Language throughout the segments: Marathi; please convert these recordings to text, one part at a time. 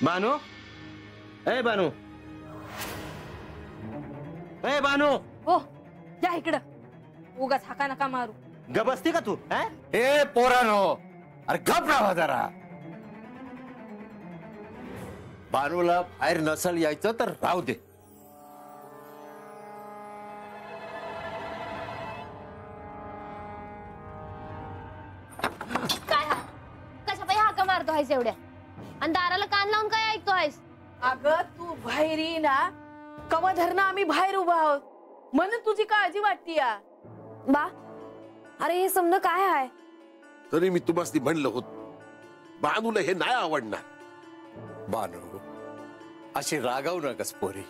बानू, ए बानू, ए बानू, हो या इकडं. उगाच हाका नका मारू. गबसती का तू? ए पोरानो, अरे गप राहा जरा. बानूला बाहेर नसल यायचं तर राहू दे. काय हा कशा पायी हाका मारतो आहेस एवढ्या आणि दाराला कान लावून काय ऐकतो आहेस? अगं तू बाहेर ये ना. कवा धरणं आम्ही बाहेर उभा आहोत म्हणून तुझी काळजी वाटती या. बा अरे हे समज काय आहे? तरी मी तुम्हाला म्हणलं होत बानूला हे नाही आवडणार. बानू अशी रागावू नकस पोरी.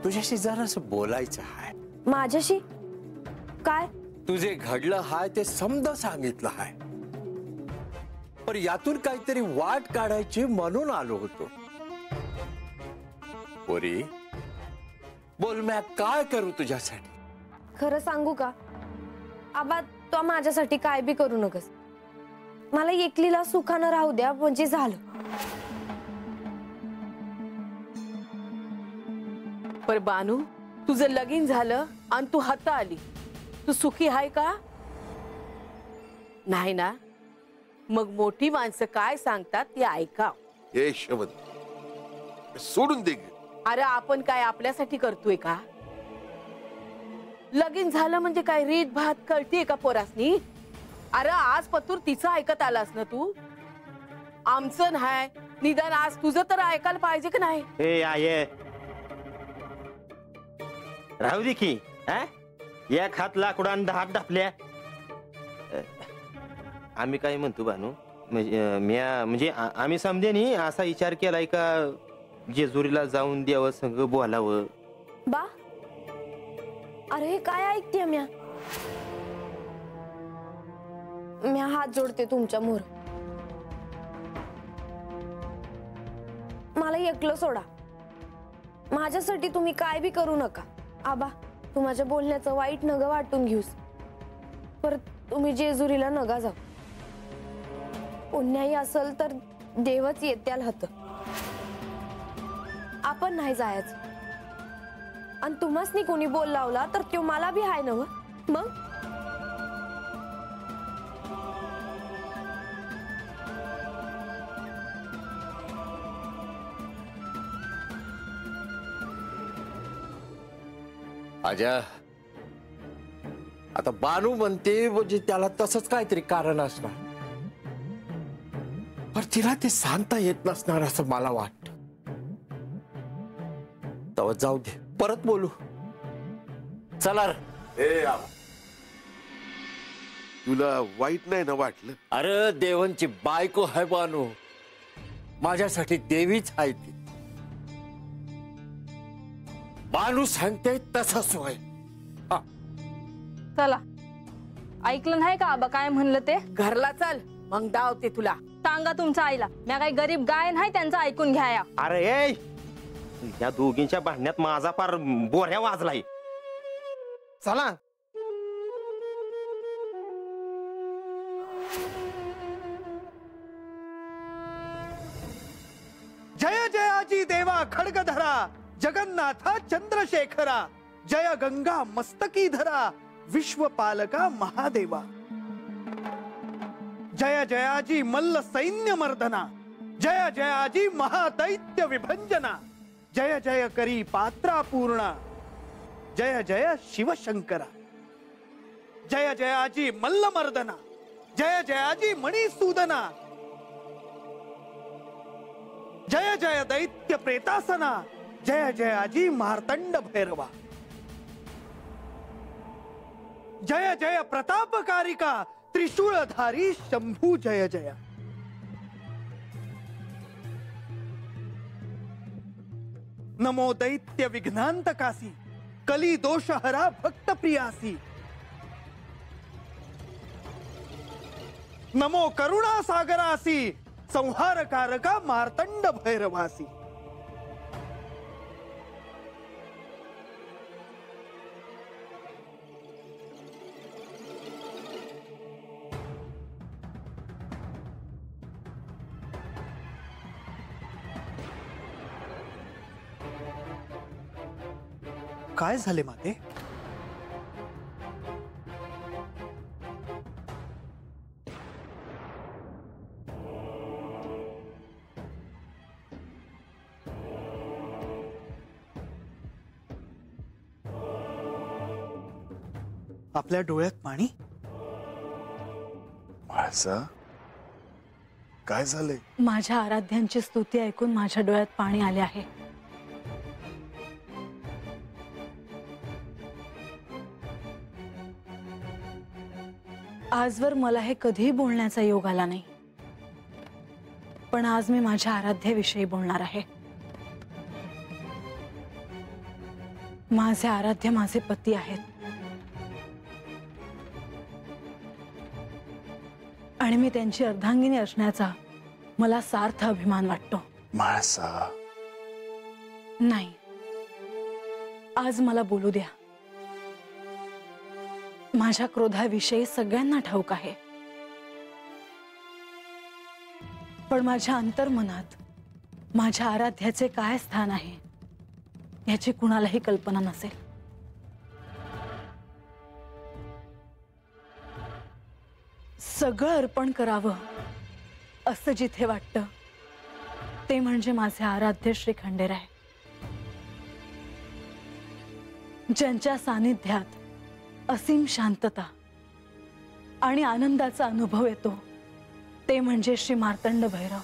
तुझ्याशी जरासं बोलायचं आहे. माझ्याशी काय? तुझे घडलं हाय ते समजा सांगितलं हाय, पण यातून काहीतरी वाट काढायची म्हणून आलो होतो. पोरी बोल, मी काय करू तुझ्यासाठी? खरं सांगू का आबा, तो माझ्यासाठी काय बी करू नकस. मला एकलीला सुखानं राहू द्या म्हणजे झालं. पर बानू तुझं लगीन झालं आणि तू हाता आली. तू सुखी हाय का? नाही ना. मग मोठी माणसं काय सांगतात ते ऐका. हे शब्द सोडून दे. अरे आपण काय आपल्यासाठी करतोय का? लगीन झालं म्हणजे काय रीत भात कळतीये का पोरासनी? अरे आज पतूर तिचं ऐकत आलास ना तू. आमचं नाही निदान आज तुझं तर ऐकायला पाहिजे की नाही? ए आये राहू दे की. एक हात लाकूड दहा ढापल्या. आम्ही काय म्हणतो बानू, म्हणजे आम्ही समजे नी असा विचार केलाय का जेजुरीला जाऊन द्यावं, संग बोलावं. बा अरे हे काय ऐकते म्या? म्या हात जोडते तुमच्या मोर. मला एकलं सोडा. माझ्यासाठी तुम्ही काय बी करू नका. आबा तू माझ्या बोलण्याचं वाईट नग वाटून घेऊस. परत तुम्ही जेजुरीला नगा जाऊ. पुण्याही असल तर देवच येत्याल हत. आपण नाही जायचं. आणि तुम्हासनी कोणी बोल लावला तर तो मला बी हाय नव. मग आजा आता बानू म्हणते म्हणजे त्याला तसंच काहीतरी कारण असणार, पण तिला ते सांगता येत नसणार असं मला वाटत. तेव्हा जाऊ दे, परत बोलू. चला रे. तुला वाईट नाही ना वाटलं? अरे देवांची बायको आहे बानू, माझ्यासाठी देवीच आहे ती. बानू सांगते तसंच होय. चला ऐकलं नाही का आबा काय म्हणलं ते? घरला चल मग दावते तुला. सांगा तुमच्या आईला मी काही गरीब गाय नाही त्यांचं ऐकून घ्या. अरे ए या दोघींच्या भांडण्यात माझा फार बोऱ्या वाजलाय. चला जय जयाजी देवा खड्गधरा, जगन्नाथा चंद्रशेखरा, जय गंगा मस्तकी धरा, विश्वपालका महादेवा. जय जयाजी मल्ल सैन्य मर्दना, जय जयाजी महादैत्य विभंजना, जय जय करी पात्रा पूर्णा, जय जय शिवशंकरा. जय जयाजी मल्ल मर्दना, जय जयाजी मणिसूदना, जय जय दैत्य प्रेतासना, जय जयाजी मार्तंड भैरवा. जय जय प्रतापकारिका, त्रिशूलधारी शंभू जय जय. नमो दैत्य विघ्नांतकासी, कली दोषहरा भक्त प्रियासी. नमो करुणा सागरासी, संहारकारका मार्तंड भैरवासी. काय झाले माते? आपल्या डोळ्यात पाणी? म्हाळसा, काय झालंय? माझ्या आराध्यांची स्तुती ऐकून माझ्या डोळ्यात पाणी आले आहे. आजवर मला हे कधीही बोलण्याचा योग आला नाही, पण आज मी माझ्या आराध्याविषयी बोलणार आहे. माझे आराध्य माझे पती आहेत आणि मी त्यांची अर्धांगिनी असण्याचा मला सार्थ अभिमान वाटतो. म्हाळसा, नाही, आज मला बोलू द्या. माझ्या क्रोधाविषयी सगळ्यांना ठाऊक आहे, पण माझ्या अंतर्मनात माझ्या आराध्याचे काय स्थान आहे याची कुणालाही कल्पना नसेल. सगळं अर्पण करावं असं जिथे वाटतं ते म्हणजे माझे आराध्य श्री खंडेराय. ज्यांच्या सानिध्यात असीम शांतता आणि आनंदाचा अनुभव येतो ते म्हणजे श्री मार्तंड भैरव.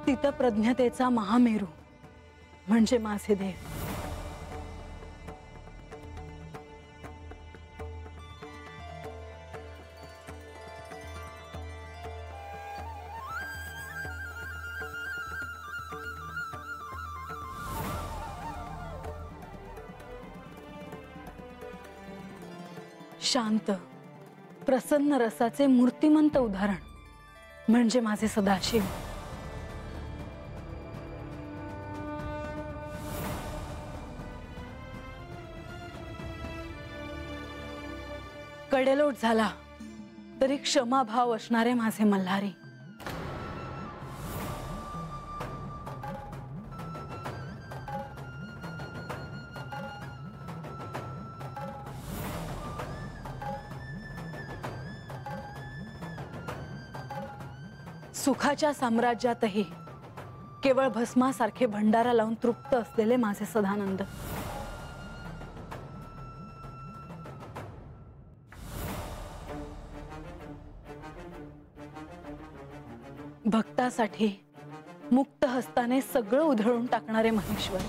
स्थितप्रज्ञतेचा महामेरू म्हणजे माझे देव. शांत प्रसन्न रसाचे मूर्तिमंत उदाहरण म्हणजे माझे सदाशिव. कडेलोट झाला तरी क्षमाभाव असणारे माझे मल्हारी. सुखाच्या साम्राज्यातही केवळ भस्मासारखे भंडारा लावून तृप्त असलेले माझे सदानंद. भक्तासाठी मुक्त हस्ताने सगळं उधळून टाकणारे महेश्वर.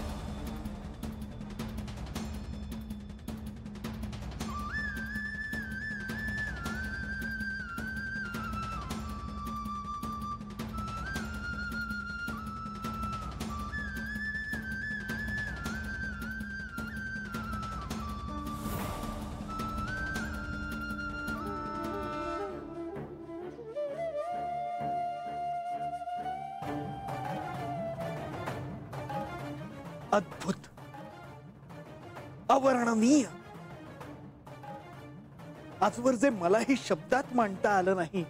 अद्भुत, अवर्णनीय. आजवर जे मलाही शब्दात मांडता आलं नाही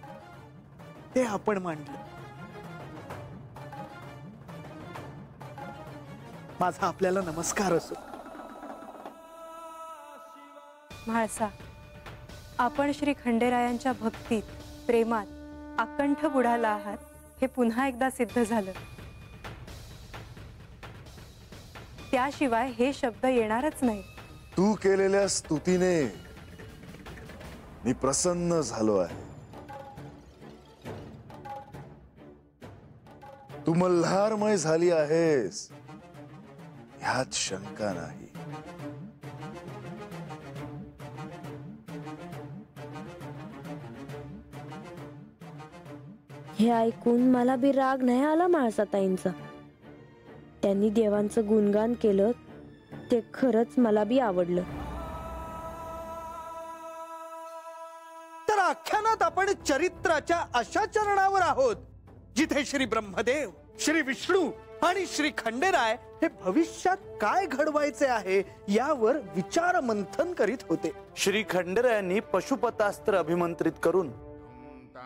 ते आपण मांडलं. माझा आपल्याला नमस्कार असो. म्हाळसा, आपण श्री खंडेरायांच्या भक्तीत प्रेमात अकंठ बुडाला आहात हे पुन्हा एकदा सिद्ध झालं. त्याशिवाय हे शब्द येणारच नाही. तू केलेल्या स्तुतीने मी प्रसन्न झालो आहे. तू मल्हारमय झाली आहेस ह्यात शंका नाही. हे ऐकून मला बी राग नाही आला म्हाळसाताईंचा. त्यांनी देवांचं गुणगान केलं ते खरंच मला बी आवडलं. तर आख्यानात आपण चरित्राच्या अशा चरणावर आहोत जिथे श्री ब्रह्मदेव, श्री विष्णू आणि श्री खंडेराय हे भविष्यात काय घडवायचे आहे यावर विचार मंथन करीत होते. श्री खंडेरायांनी पशुपतास्त्र अभिमंत्रित करून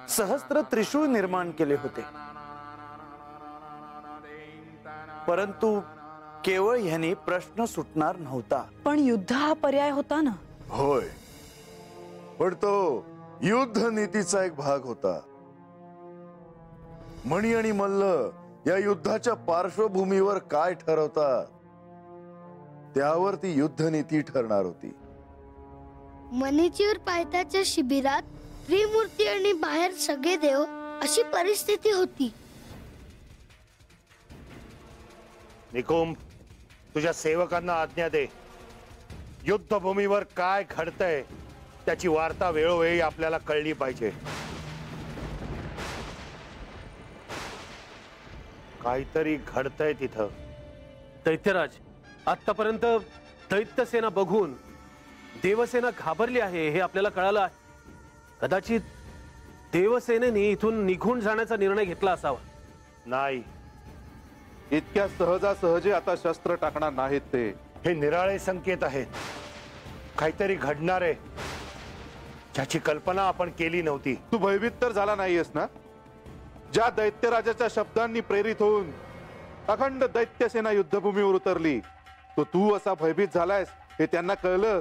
सहस्त्र त्रिशूळ निर्माण केले होते, परंतु केवळ ह्यानी प्रश्न सुटणार नव्हता. पण युद्ध हा पर्याय होता ना. होय, पण तो युद्ध नीतीचा एक भाग होता. मणी आणि मल्ल या युद्धाच्या पार्श्वभूमीवर काय ठरवतात त्यावर ती युद्धनीती ठरणार होती. मणिचीवर पायथ्याच्या शिबिरात त्रिमूर्ती आणि बाहेर सगळे देव अशी परिस्थिती होती. निकुंभ, तुझ्या सेवकांना आज्ञा दे. युद्धभूमीवर काय घडतंय त्याची वार्ता वेळोवेळी आपल्याला कळली पाहिजे. काहीतरी घडतंय तिथं. दैत्यराज, आतापर्यंत दैत्यसेना बघून देवसेना घाबरली आहे हे आपल्याला कळालं आहे. कदाचित देवसेनेने इथून निघून जाण्याचा निर्णय घेतला असावा. नाही, इतक्या सहजासहजी आता शस्त्र टाकणार नाहीत ते. हे निराळे संकेत आहेत. काहीतरी घडणार आहे ज्याची कल्पना आपण केली नव्हती. तू भयभीत तर झाला नाहीयेस ना? ज्या दैत्यराजाच्या शब्दांनी प्रेरित होऊन अखंड दैत्यसेना युद्धभूमीवर उतरली, तो तू असा भयभीत झालायस हे त्यांना कळलं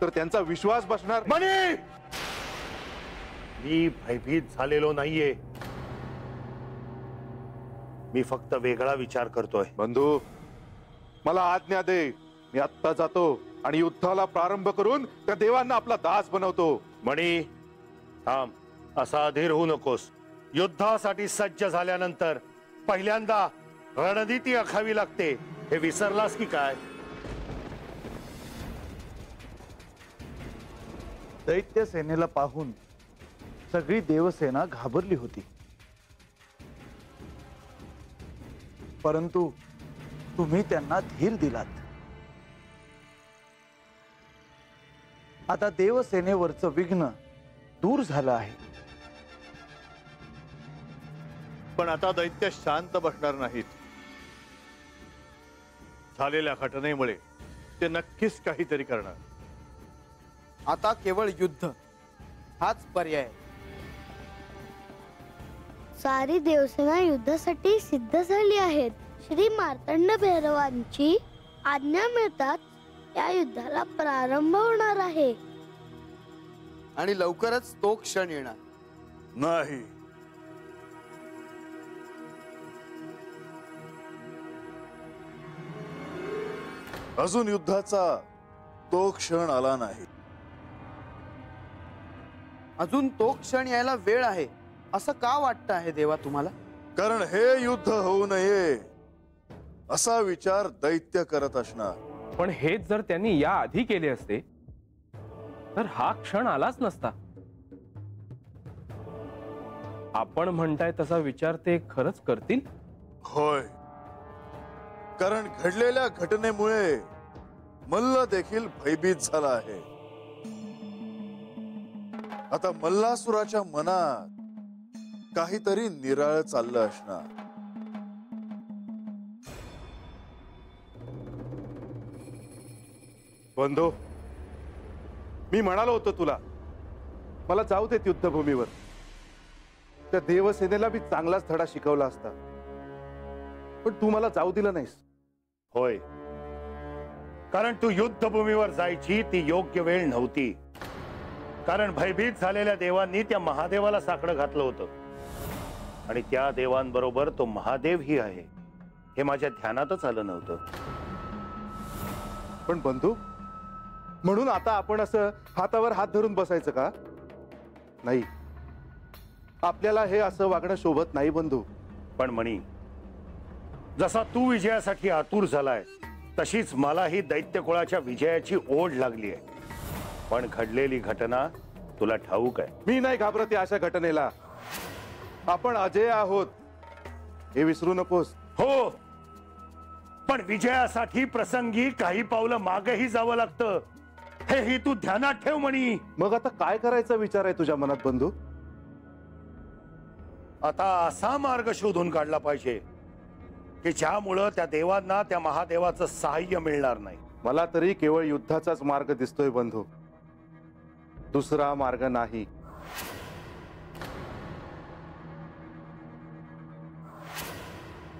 तर त्यांचा विश्वास बसणार. मणी, मी भयभीत झालेलो नाहीये. मी फक्त वेगळा विचार करतोय. बंधू, मला आज्ञा दे. मी आत्ता जातो आणि युद्धाला प्रारंभ करून त्या देवांना आपला दास बनवतो. मणी, थांब. असा अधीर होऊ नकोस. युद्धासाठी सज्ज झाल्यानंतर पहिल्यांदा रणनीती आखावी लागते हे विसरलास की काय? दैत्य सेनेला पाहून सगळी देवसेना घाबरली होती, परंतु तुम्ही त्यांना धीर दिलात. आता देवसेनेवरचं विघ्न दूर झालं आहे. पण आता दैत्य शांत बसणार नाहीत. झालेल्या घटनेमुळे ते नक्कीच काहीतरी करणार. आता केवळ युद्ध हाच पर्याय. सारी देवसेना युद्धासाठी सिद्ध झाली आहेत. श्री मार्तंड भैरवांची आज्ञा मिळतात या युद्धाला प्रारंभ होणार आहे. आणि लवकरच तो क्षण येणार नाही. अजून युद्धाचा तो क्षण आला नाही. अजून तो क्षण यायला वेळ आहे असं का वाटतं आहे देवा तुम्हाला? कारण हे युद्ध होऊ नये असा विचार दैत्य करत असणार. पण हेच जर त्यांनी या आधी केले असते तर हा क्षण आलाच नसता. आपण म्हणताय तसा विचार ते खरंच करतील? होय, कारण घडलेल्या घटनेमुळे मल्ल देखील भयभीत झाला आहे. आता मल्लासुराच्या मनात काहीतरी निराळ चाललं असणार. बंधू, मी म्हणालो होतो तुला, मला जाऊ देत युद्धभूमीवर. त्या देवसेनेला मी चांगलाच धडा शिकवला असता, पण तू मला जाऊ दिलं नाहीस. होय, कारण तू युद्धभूमीवर जायची ती योग्य वेळ नव्हती. कारण भयभीत झालेल्या देवांनी त्या महादेवाला साकडं घातलं होतं आणि त्या देवांबरोबर तो महादेव ही आहे हे माझ्या ध्यानातच आलं नव्हतं. पण बंधू, म्हणून आता आपण असं हातावर हात धरून बसायचं का? नाही, आपल्याला हे असं वागणं शोभत नाही बंधू. पण मणी, जसा तू विजयासाठी आतुर झालाय तशीच मलाही दैत्यकुळाच्या विजयाची ओढ लागली आहे. पण घडलेली घटना तुला ठाऊक आहे. मी नाही घाबरत या अशा घटनेला. आपण अजय आहोत हे विसरू नकोस. हो, पण विजयासाठी प्रसंगी काही पावलं मागेही जावं लागतं, हेही तू ध्यानात ठेव मणी. मग आता काय करायचा विचार आहे तुझ्या मनात बंधू? आता असा मार्ग शोधून काढला पाहिजे की ज्यामुळं त्या देवांना त्या महादेवाचं सहाय्य मिळणार नाही. मला तरी केवळ युद्धाचाच मार्ग दिसतोय बंधू, दुसरा मार्ग नाही.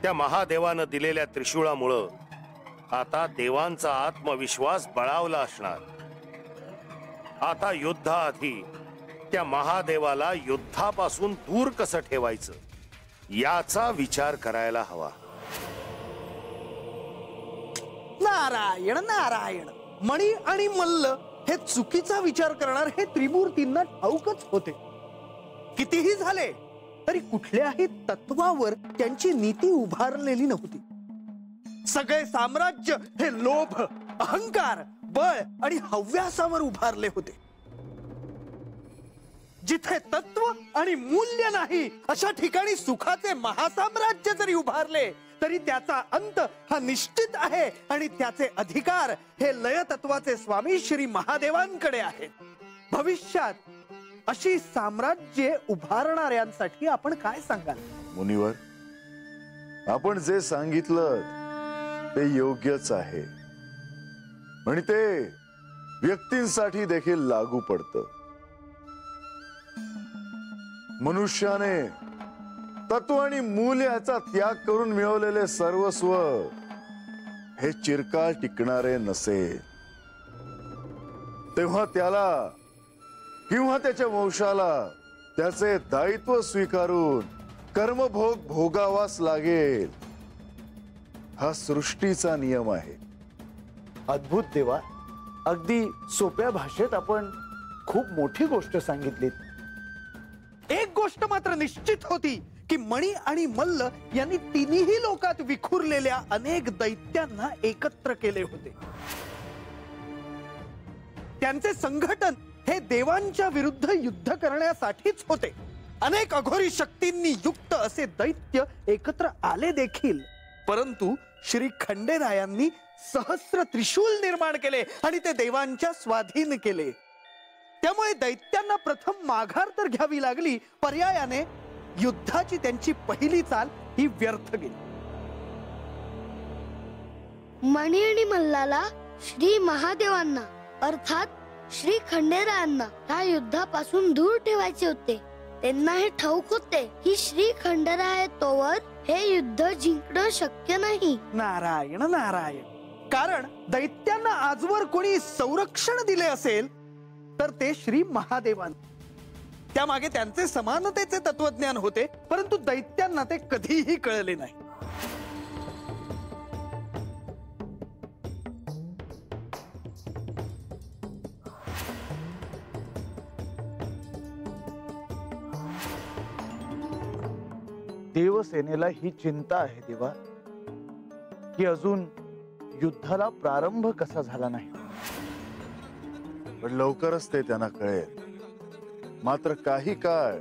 त्या महादेवानं दिलेल्या त्रिशूळामुळं आता देवांचा आत्मविश्वास बळावला असणार. आता युद्धाआधी त्या महादेवाला युद्धापासून दूर कसं ठेवायचं याचा विचार करायला हवा. नारायण नारायण. मणी आणि मल्ल हे चुकीचा विचार करणार हे त्रिमूर्तींना ठाऊकच होते. कितीही झाले तरी कुठल्याही तत्वावर त्यांची नीती उभारलेली नव्हती. सगळे साम्राज्य हे लोभ, अहंकार, बळ आणि हव्यासावर उभारले होते. जिथे तत्व आणि मूल्य नाही अशा ठिकाणी सुखाचे महासाम्राज्य जरी उभारले तरी त्याचा अंत हा निश्चित आहे आणि त्याचे अधिकार हे लय तत्वाचे स्वामी श्री महादेवांकडे आहेत. भविष्यात अशी साम्राज्ये उभारणाऱ्यांसाठी आपण काय सांगाल? मुनिवर, आपण जे सांगितलं ते योग्यच आहे आणि ते व्यक्तींसाठी देखील लागू पडतं. मनुष्याने तत्व आणि मूल्य याचा त्याग करून मिळवलेले सर्वस्व हे चिरकाल टिकणारे नसेल. तेव्हा त्याला किंवा त्याच्या वंशाला त्याचे दायित्व स्वीकारून कर्मभोग भोगावाच लागेल. हा सृष्टीचा नियम आहे. अद्भुत देवा, अगदी सोप्या भाषेत आपण खूप मोठी गोष्ट सांगितली. एक गोष्ट मात्र निश्चित होती की मणी आणि मल्ल यांनी तिन्ही लोकात विखुरलेल्या अनेक दैत्यांना एकत्र केले होते. त्यांचे संघटन हे देवांच्या विरुद्ध युद्ध करण्यासाठीच होते. अनेक अघोरी शक्तींनी युक्त असे दैत्य एकत्र आले देखील, परंतु श्री खंडेरायांनी सहस्र त्रिशूल निर्माण केले आणि ते देवांच्या स्वाधीन केले. त्यामुळे दैत्यांना प्रथम माघार तर घ्यावी लागली, पर्यायाने युद्धाची त्यांची पहिली चाल ही व्यर्थ गेली. मणी आणि मल्लाला श्री महादेवांना अर्थात श्री खंडेरायांना या युद्धापासून दूर ठेवायचे होते. त्यांना हे ठाऊक होते की श्री खंडेराय तोवर हे युद्ध जिंकणं शक्य नाही. नारायण नारायण. कारण दैत्यांना आजवर कोणी संरक्षण दिले असेल तर ते श्री महादेवांनी. त्यामागे त्यांचे समानतेचे तत्वज्ञान होते, परंतु दैत्यांना ते कधीही कळले नाही. देवसेनेला ही चिंता आहे देवा की अजून युद्धाला प्रारंभ कसा झाला नाही. पण लवकरच ते त्यांना कळेल. मात्र काही काळ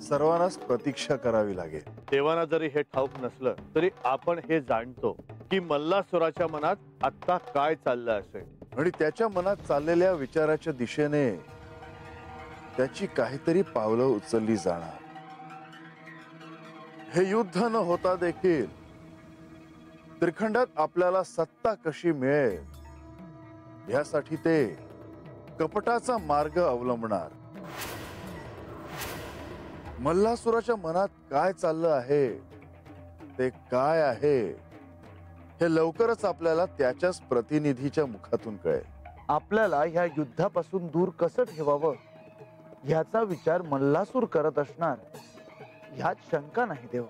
सर्वांनाच प्रतीक्षा करावी लागेल. देवांना जरी हे ठाऊक नसलं तरी आपण हे जाणतो की मल्लासुराच्या मनात आता काय चाललं असेल आणि त्याच्या मनात चाललेल्या विचाराच्या दिशेने त्याची काहीतरी पावलं उचलली जाणार. हे युद्ध न होता देखील त्रिखंडात आपल्याला सत्ता कशी मिळेल यासाठी ते कपटाचा मार्ग अवलंबणार. मल्लासुराच्या मनात काय चाललं आहे, ते काय आहे हे लवकरच आपल्याला त्याच्याच प्रतिनिधीच्या मुखातून कळेल. आपल्याला ह्या युद्धापासून दूर कसं ठेवावं ह्याचा विचार मल्लासूर करत असणार ह्यात शंका नाही देवा.